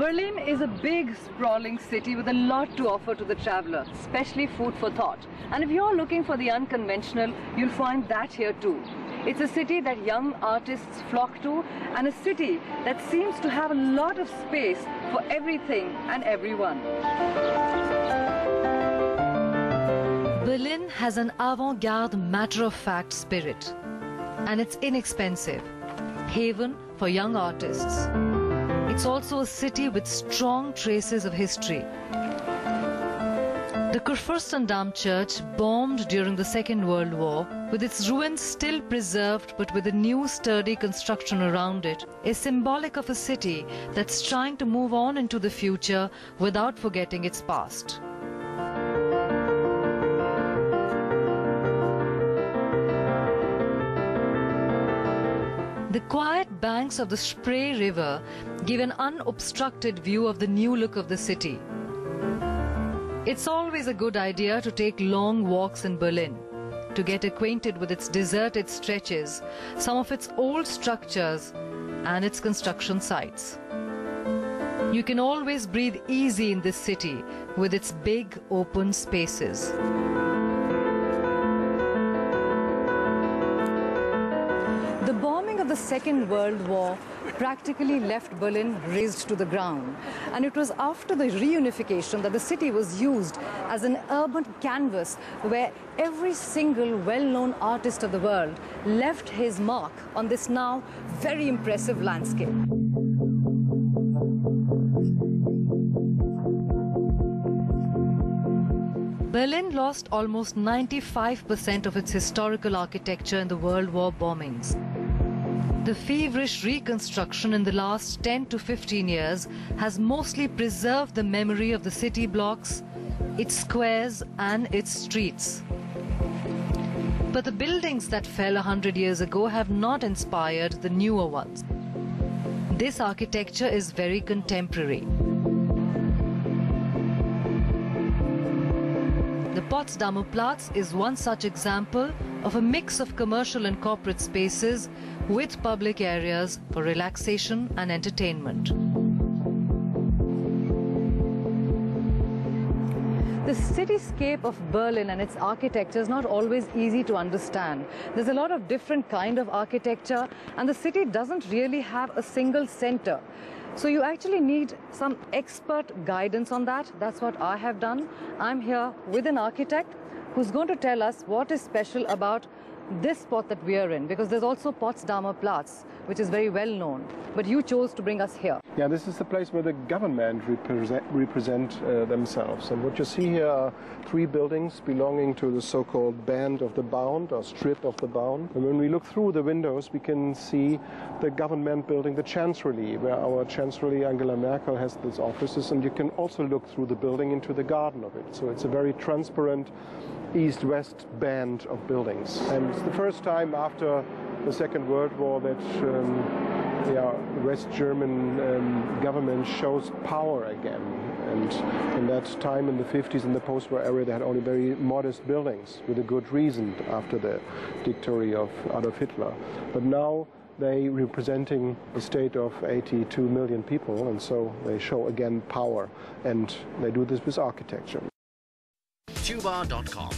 Berlin is a big, sprawling city with a lot to offer to the traveler, especially food for thought. And if you're looking for the unconventional, you'll find that here too. It's a city that young artists flock to, and a city that seems to have a lot of space for everything and everyone. Berlin has an avant-garde, matter-of-fact spirit, and it's inexpensive. Haven for young artists. It's also a city with strong traces of history. The Kurfürstendamm Church, bombed during the Second World War, with its ruins still preserved but with a new sturdy construction around it, is symbolic of a city that's trying to move on into the future without forgetting its past. The quiet banks of the Spree River give an unobstructed view of the new look of the city. It's always a good idea to take long walks in Berlin, to get acquainted with its deserted stretches, some of its old structures and its construction sites. You can always breathe easy in this city with its big open spaces. The bombing of the Second World War practically left Berlin razed to the ground. And it was after the reunification that the city was used as an urban canvas where every single well-known artist of the world left his mark on this now very impressive landscape. Berlin lost almost 95% of its historical architecture in the World War bombings. The feverish reconstruction in the last 10 to 15 years has mostly preserved the memory of the city blocks, its squares and its streets. But the buildings that fell 100 years ago have not inspired the newer ones. This architecture is very contemporary. The Potsdamer Platz is one such example of a mix of commercial and corporate spaces with public areas for relaxation and entertainment. The cityscape of Berlin and its architecture is not always easy to understand. There's a lot of different kind of architecture, and the city doesn't really have a single center. So you actually need some expert guidance on that. That's what I have done. I'm here with an architect who's going to tell us what is special about this spot that we are in, because there's also Potsdamer Platz, which is very well known. But you chose to bring us here. Yeah, this is the place where the government represent themselves. And what you see here are three buildings belonging to the so-called Band of the Bound, or Strip of the Bound. And when we look through the windows, we can see the government building, the Chancellery, where our Chancellor Angela Merkel has its offices. And you can also look through the building into the garden of it. So it's a very transparent east-west band of buildings. And it's the first time after the Second World War that the West German government shows power again. And in that time in the 50s, in the post-war era, they had only very modest buildings with a good reason after the dictatorship of Adolf Hitler. But now they representing a state of 82 million people, and so they show again power. And they do this with architecture. Tuba.com